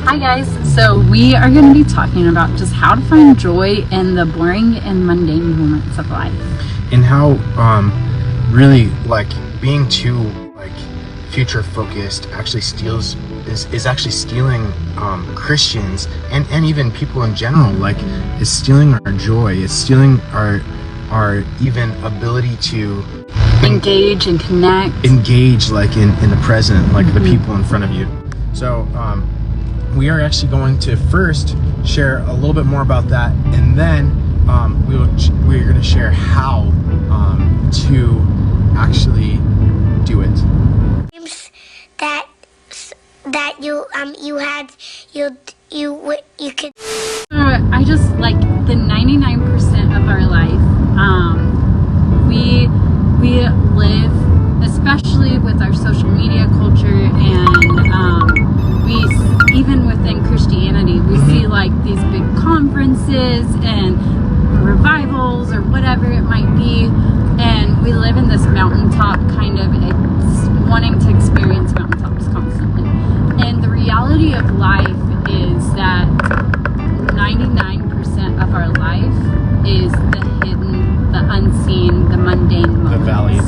Hi guys, so we are going to be talking about just how to find joy in the boring and mundane moments of life. And how really like being too like future focused actually is actually stealing Christians and even people in general, like is stealing our joy, it's stealing our even ability to engage and engage like in the present, like the people in front of you. So we are actually going to first share a little bit more about that, and then we're going to share how to actually do it. That you could. I just like the 99% of our life. We live, especially with our social media culture, and we even within Christianity, we see like these big conferences and revivals or whatever it might be, and we live in this mountaintop kind of wanting to experience mountaintops constantly. And the reality of life is that 99% of our life is the hidden, the unseen, the mundane moments. The valley.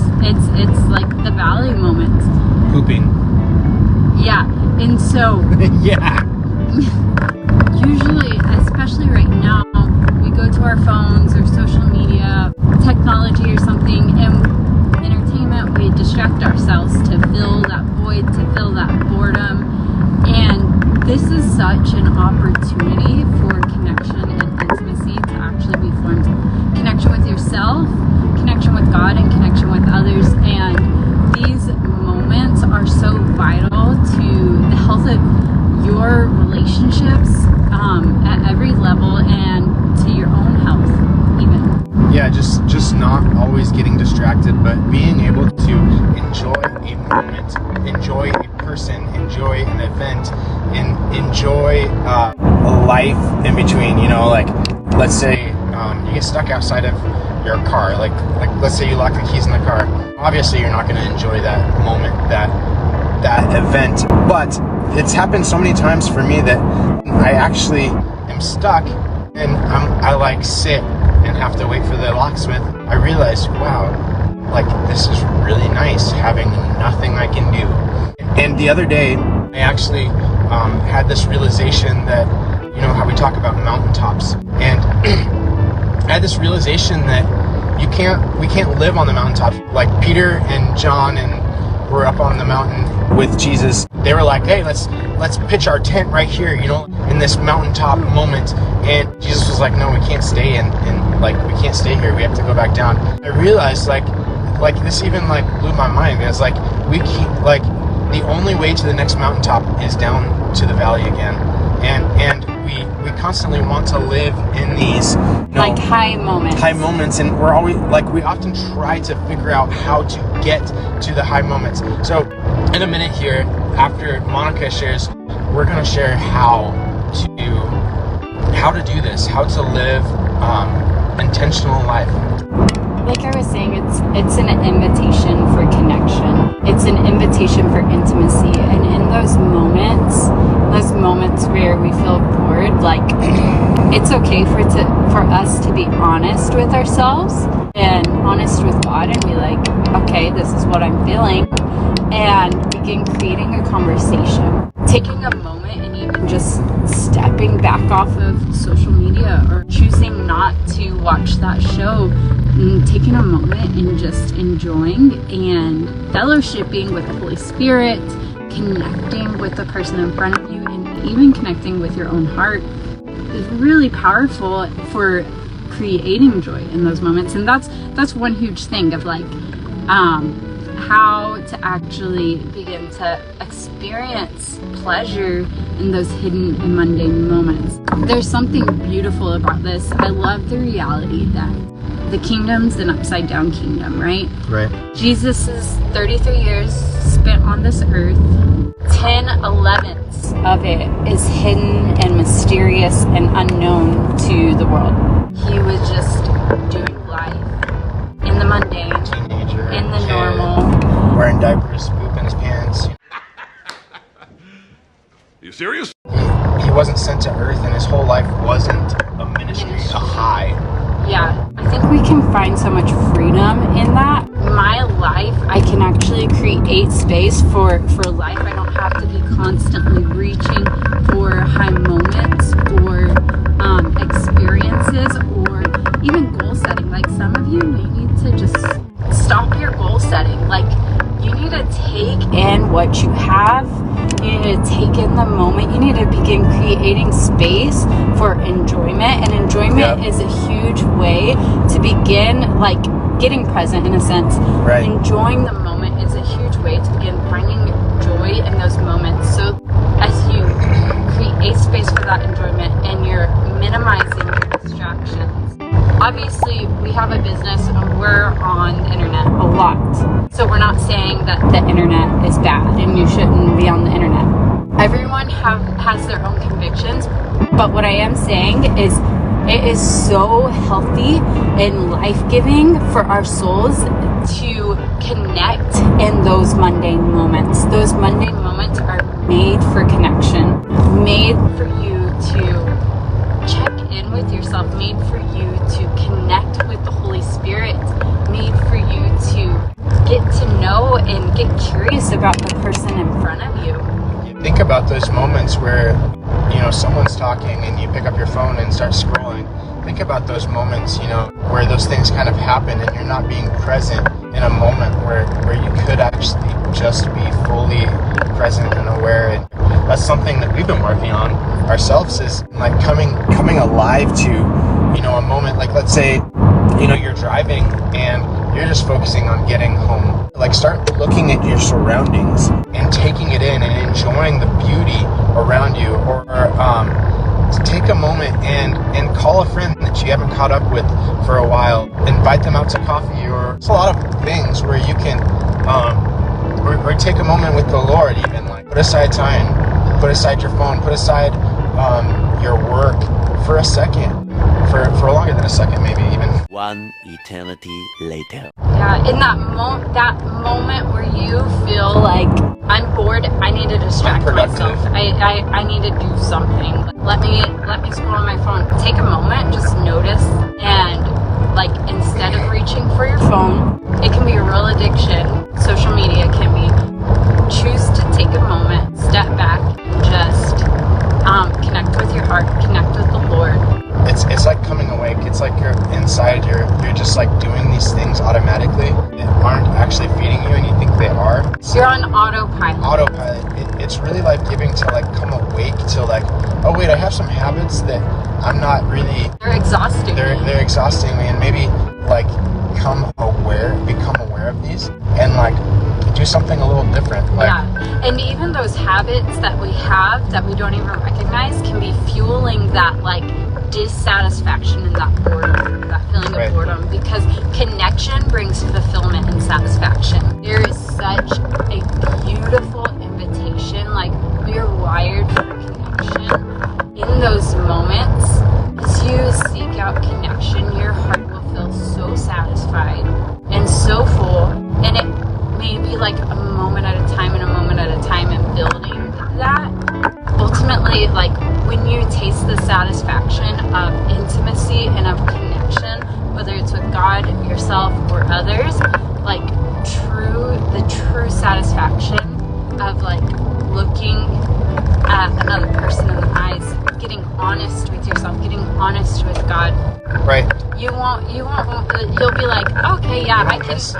It's like the valley moments. Pooping. Yeah, and so yeah. Usually, especially right now, we go to our phones or social media, technology or something, and entertainment, we distract ourselves to fill that void, to fill that boredom. And this is such an opportunity for connection and intimacy to actually be formed. Connection with yourself, connection with God, and connection with others. And these moments are so vital to the health of your relationships at every level, and to your own health even. Yeah, just not always getting distracted, but being able to enjoy a moment, enjoy a person, enjoy an event, and enjoy a life in between. You know, like let's say you get stuck outside of your car, like let's say you lock the keys in the car. Obviously you're not going to enjoy that moment, that event, but it's happened so many times for me that I actually am stuck and I like sit and have to wait for the locksmith. I realize, wow, like this is really nice having nothing I can do. And the other day I actually had this realization that, you know how we talk about mountaintops, and I had this realization that we can't live on the mountaintop. Like Peter and John and we're up on the mountain with Jesus. They were like, hey, let's pitch our tent right here, you know, in this mountaintop moment. And Jesus was like, no, we can't stay and like we can't stay here. We have to go back down. I realized like this even like blew my mind. It's like we keep like the only way to the next mountaintop is down to the valley again. And we constantly want to live in these like high moments, and we're always like we often try to figure out how to get to the high moments. So in a minute here, after Monica shares, we're going to share how to do this, how to live intentional life. Like I was saying, it's an invitation for connection. It's an invitation for intimacy. And in those moments where we feel bored, like it's okay for us to be honest with ourselves and honest with God and be like, okay, this is what I'm feeling, and begin creating a conversation. Taking a moment and even just stepping back off of social media or choosing not to watch that show, and taking a moment and just enjoying and fellowshipping with the Holy Spirit, connecting with the person in front of you, and even connecting with your own heart is really powerful for creating joy in those moments. And that's one huge thing of like how to actually begin to experience pleasure in those hidden and mundane moments. There's something beautiful about this. I love the reality that the kingdom's an upside down kingdom, right? Right. Jesus' 33 years spent on this earth, 10/11ths of it is hidden and mysterious and unknown to the world. He was just doing life in the mundane, Teenager, in the kid, normal, wearing diapers, poop in his pants. You serious? he wasn't sent to earth, and his whole life wasn't a ministry, a high. Yeah, I think we can find so much freedom in that. My life, I can actually create space for life. I don't have to be constantly reaching for high moments or experiences or even goal setting. Like some of you may need to just stop your goal setting. Like you need to take in what you have. You need to take in the moment. You need to begin creating space for enjoyment. And enjoyment is a huge way to begin, like, getting present in a sense. Right. Enjoying the moment is a huge way to begin finding joy in those moments. So as you create space for that enjoyment and you're minimizing your distractions. Obviously, we have a business and we're on the internet a lot. So we're not saying that the internet is bad and you shouldn't be on the internet. Everyone has their own convictions, but what I am saying is it is so healthy and life-giving for our souls to connect in those mundane moments. Those mundane moments are made for connection, made for you to check in with yourself, made for you to connect with the Holy Spirit, made for you to get to know and get curious about the person in front of you. Think about those moments where, you know, someone's talking and you pick up your phone and start scrolling. Think about those moments, you know, where those things kind of happen and you're not being present in a moment where you could actually just be fully present and aware. And that's something that we've been working on ourselves, is like coming alive to, you know, a moment. Like, let's say, you know, you're driving and you're just focusing on getting home. Like, start looking at your surroundings and taking it in and enjoying the beauty around you. Or take a moment and call a friend that you haven't caught up with for a while. Invite them out to coffee, or it's a lot of things where you can or take a moment with the Lord. Even like put aside time, put aside your phone, put aside your work for a second, for longer than a second, maybe even. One eternity later. Yeah, in that moment where you feel like I'm bored, I need to distract myself. I need to do something. Let me scroll on my phone. Take a moment, just notice, and like instead of reaching for your phone, it can be a real addiction. Social media can be. Choose to take a moment, step back, and just connect with your heart, connect with the Lord. It's like coming awake. It's like you're inside. You're just like doing these things automatically that aren't actually feeding you, and you think they are. You're on autopilot. It's really life-giving to like come awake to like, oh wait, I have some habits that I'm not really. They're exhausting. They're exhausting me, and maybe like become aware of these and like do something a little different. Like, yeah, and even those habits that we have that we don't even recognize can be fueling that like dissatisfaction and that boredom, that feeling of boredom, because connection brings fulfillment and satisfaction. There is such a beautiful invitation. Like, we are wired for connection. In those moments, as you seek out connection, your heart will feel so satisfied and so full, and it may be like a moment at a time and a moment at a time, and building that. Ultimately, like when you taste the satisfaction of intimacy and of connection, whether it's with God, yourself, or others, like the true satisfaction of like looking at another person in the eyes, getting honest with yourself, getting honest with God. Right. You'll be like, okay, yeah,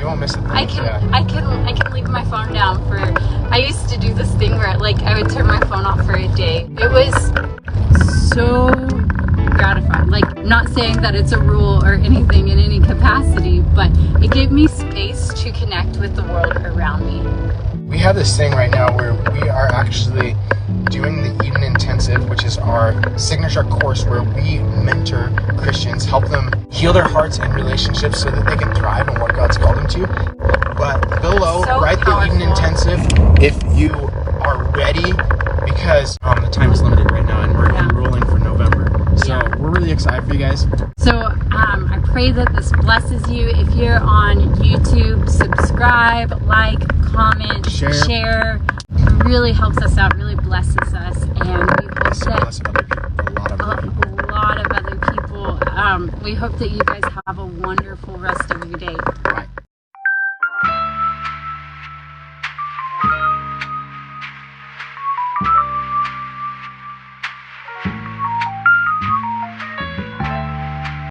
you won't miss it. I can leave my phone down for. I used to do this thing where like I would turn my phone off for a day. It was so gratifying. Like, not saying that it's a rule or anything in any capacity, but it gave me space to connect with the world around me. We have this thing right now where we are actually doing the Eden Intensive, which is our signature course where we mentor Christians, help them heal their hearts and relationships so that they can thrive in what God's called them to. But below, write the Eden Intensive if you are ready, because the time is limited right now and we're enrolling for November. So we're really excited for you guys. So I pray that this blesses you. If you're on YouTube, subscribe, like, comment, share. It really helps us out, really blesses us, and we hope that We hope that you guys have a wonderful rest of your day. Bye.